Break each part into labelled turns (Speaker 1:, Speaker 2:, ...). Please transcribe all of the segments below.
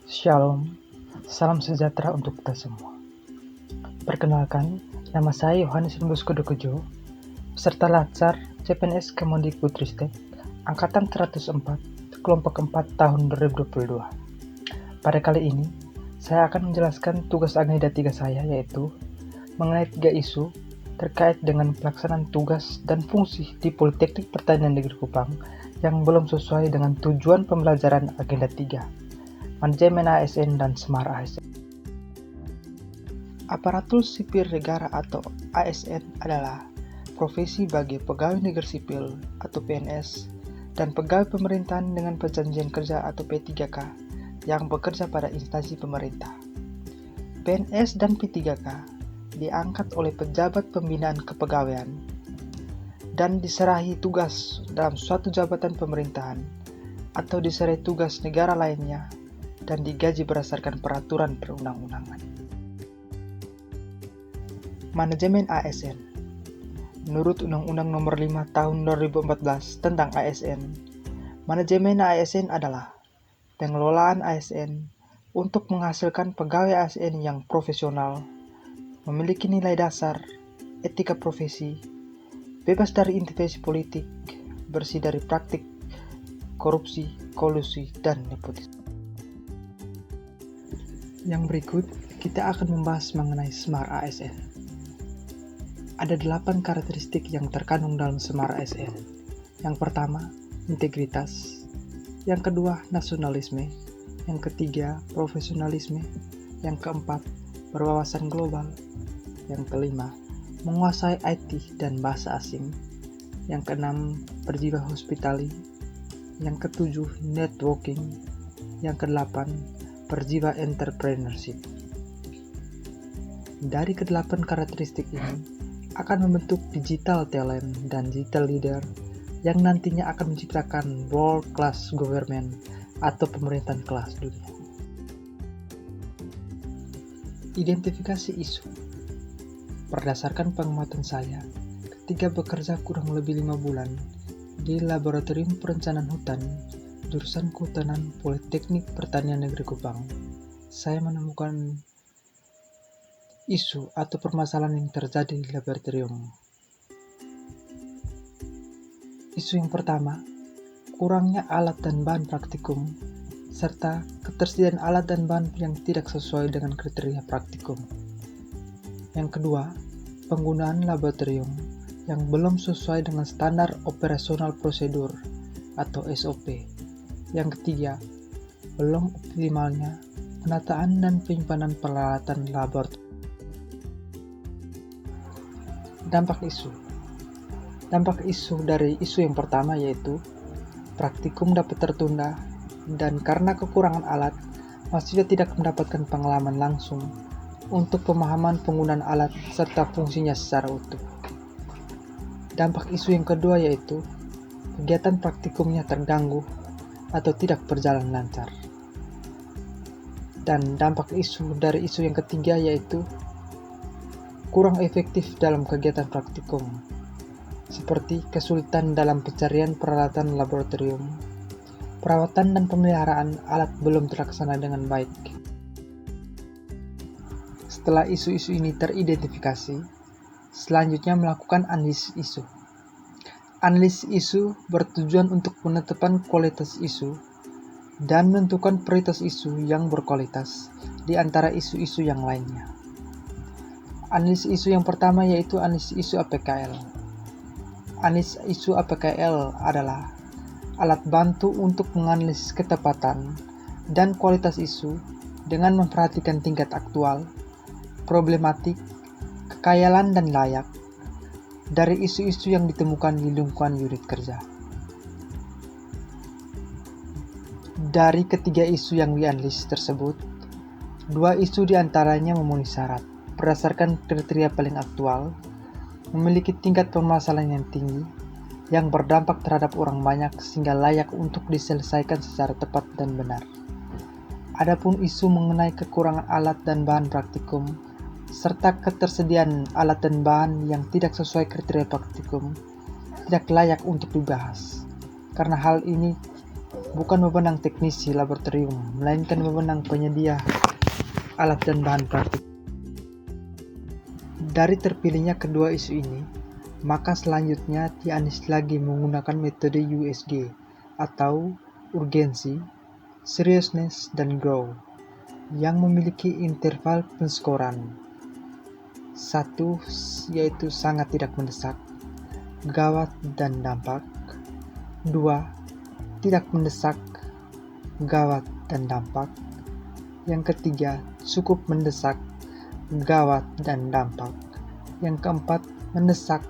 Speaker 1: Shalom, salam sejahtera untuk kita semua. Perkenalkan, nama saya Yohanes Bosco Dokojo, peserta Latsar CPNS Kemendikbudristek Angkatan 104, kelompok 4 tahun 2022. Pada kali ini, saya akan menjelaskan tugas agenda 3 saya, yaitu mengenai 3 isu terkait dengan pelaksanaan tugas dan fungsi di Politeknik Pertanian Negeri Kupang yang belum sesuai dengan tujuan pembelajaran agenda 3. Manajemen ASN dan Semar ASN. Aparatur sipil negara atau ASN adalah profesi bagi pegawai negeri sipil atau PNS dan pegawai pemerintahan dengan perjanjian kerja atau P3K yang bekerja pada instansi pemerintah. PNS dan P3K diangkat oleh pejabat pembinaan kepegawaian dan diserahi tugas dalam suatu jabatan pemerintahan atau diserahi tugas negara lainnya dan digaji berdasarkan peraturan perundang-undangan. Manajemen ASN. Menurut Undang-Undang Nomor 5 Tahun 2014 tentang ASN, manajemen ASN adalah pengelolaan ASN untuk menghasilkan pegawai ASN yang profesional, memiliki nilai dasar, etika profesi, bebas dari intervensi politik, bersih dari praktik korupsi, kolusi, dan nepotisme. Yang berikut, kita akan membahas mengenai Semar ASN. Ada 8 karakteristik yang terkandung dalam Semar ASN. Yang pertama, integritas. Yang kedua, nasionalisme. Yang ketiga, profesionalisme. Yang keempat, berwawasan global. Yang kelima, menguasai IT dan bahasa asing. Yang keenam, berjiwa hospitality. Yang ketujuh, networking. Yang kedelapan, berjiwa entrepreneurship. Dari kedelapan karakteristik ini akan membentuk digital talent dan digital leader yang nantinya akan menciptakan world class government atau pemerintahan kelas dunia. Identifikasi isu. Berdasarkan pengamatan saya, ketika bekerja kurang lebih 5 bulan di Laboratorium Perencanaan Hutan jurusan Kehutanan Politeknik Pertanian Negeri Kupang, saya menemukan isu atau permasalahan yang terjadi di laboratorium. Isu yang pertama, kurangnya alat dan bahan praktikum, serta ketersediaan alat dan bahan yang tidak sesuai dengan kriteria praktikum. Yang kedua, penggunaan laboratorium yang belum sesuai dengan standar operasional prosedur atau SOP. Yang ketiga, belum optimalnya penataan dan penyimpanan peralatan laboratorium. Dampak isu. Dampak isu dari isu yang pertama yaitu praktikum dapat tertunda dan karena kekurangan alat, mahasiswa tidak mendapatkan pengalaman langsung untuk pemahaman penggunaan alat serta fungsinya secara utuh. Dampak isu yang kedua yaitu kegiatan praktikumnya terganggu atau tidak berjalan lancar. Dan dampak isu dari isu yang ketiga yaitu kurang efektif dalam kegiatan praktikum, seperti kesulitan dalam pencarian peralatan laboratorium, perawatan dan pemeliharaan alat belum terlaksana dengan baik. Setelah isu-isu ini teridentifikasi, selanjutnya melakukan analisis isu. Analisis isu bertujuan untuk penetapan kualitas isu dan menentukan prioritas isu yang berkualitas di antara isu-isu yang lainnya. Analisis isu yang pertama yaitu analisis isu APKL. Analisis isu APKL adalah alat bantu untuk menganalisis ketepatan dan kualitas isu dengan memperhatikan tingkat aktual, problematik, kekayalan dan layak dari isu-isu yang ditemukan di lingkungan unit kerja. Dari ketiga isu yang dianalisis tersebut, 2 isu diantaranya memenuhi syarat berdasarkan kriteria paling aktual, memiliki tingkat permasalahan yang tinggi, yang berdampak terhadap orang banyak sehingga layak untuk diselesaikan secara tepat dan benar. Adapun isu mengenai kekurangan alat dan bahan praktikum serta ketersediaan alat dan bahan yang tidak sesuai kriteria praktikum tidak layak untuk dibahas, karena hal ini bukan wewenang teknisi laboratorium, melainkan wewenang penyedia alat dan bahan praktik. Dari terpilihnya kedua isu ini, maka selanjutnya dianalisis lagi menggunakan metode USG atau urgensi, seriousness, dan grow yang memiliki interval penskoran. 1. Yaitu sangat tidak mendesak, gawat, dan dampak. 2. Tidak mendesak, gawat, dan dampak. Yang ketiga, cukup mendesak, gawat, dan dampak. Yang keempat, mendesak,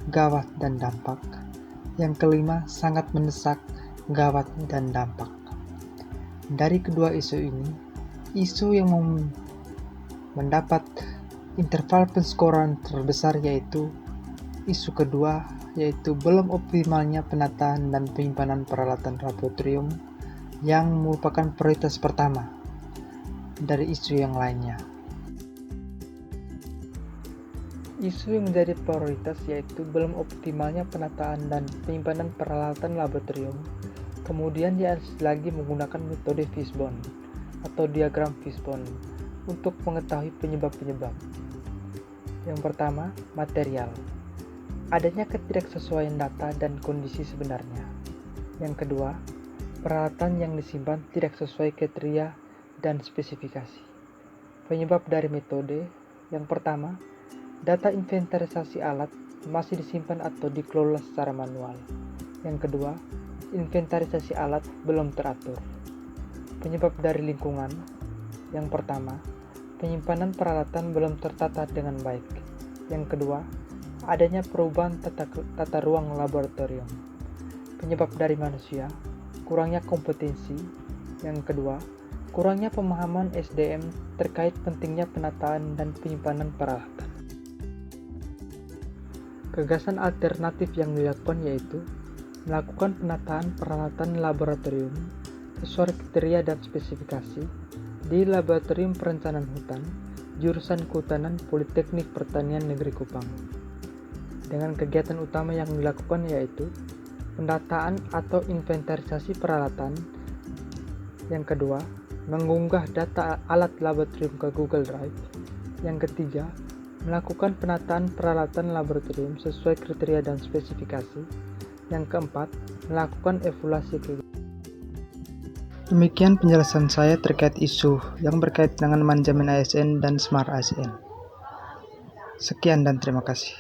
Speaker 1: gawat, dan dampak. Yang kelima, sangat mendesak, gawat, dan dampak. Dari kedua isu ini, isu yang mendapat interval penskoran terbesar yaitu isu kedua, yaitu belum optimalnya penataan dan penyimpanan peralatan laboratorium yang merupakan prioritas pertama dari isu yang lainnya. Isu yang menjadi prioritas yaitu belum optimalnya penataan dan penyimpanan peralatan laboratorium, kemudian dianalisis lagi menggunakan metode Fishbone atau diagram Fishbone untuk mengetahui penyebab-penyebab. Yang pertama, material. Adanya ketidaksesuaian data dan kondisi sebenarnya. Yang kedua, peralatan yang disimpan tidak sesuai kriteria dan spesifikasi. Penyebab dari metode. Yang pertama, data inventarisasi alat masih disimpan atau dikelola secara manual. Yang kedua, inventarisasi alat belum teratur. Penyebab dari lingkungan. Yang pertama, penyimpanan peralatan belum tertata dengan baik. Yang kedua, adanya perubahan tata ruang laboratorium. Penyebab dari manusia, kurangnya kompetensi. Yang kedua, kurangnya pemahaman SDM terkait pentingnya penataan dan penyimpanan peralatan. Gagasan alternatif yang dilakukan yaitu melakukan penataan peralatan laboratorium sesuai kriteria dan spesifikasi di Laboratorium Perencanaan Hutan, jurusan Kehutanan Politeknik Pertanian Negeri Kupang. Dengan kegiatan utama yang dilakukan yaitu pendataan atau inventarisasi peralatan. Yang kedua, mengunggah data alat laboratorium ke Google Drive. Yang ketiga, melakukan penataan peralatan laboratorium sesuai kriteria dan spesifikasi. Yang keempat, melakukan evaluasi kegiatan. Demikian penjelasan saya terkait isu yang berkaitan dengan manajemen ASN dan Smart ASN. Sekian dan terima kasih.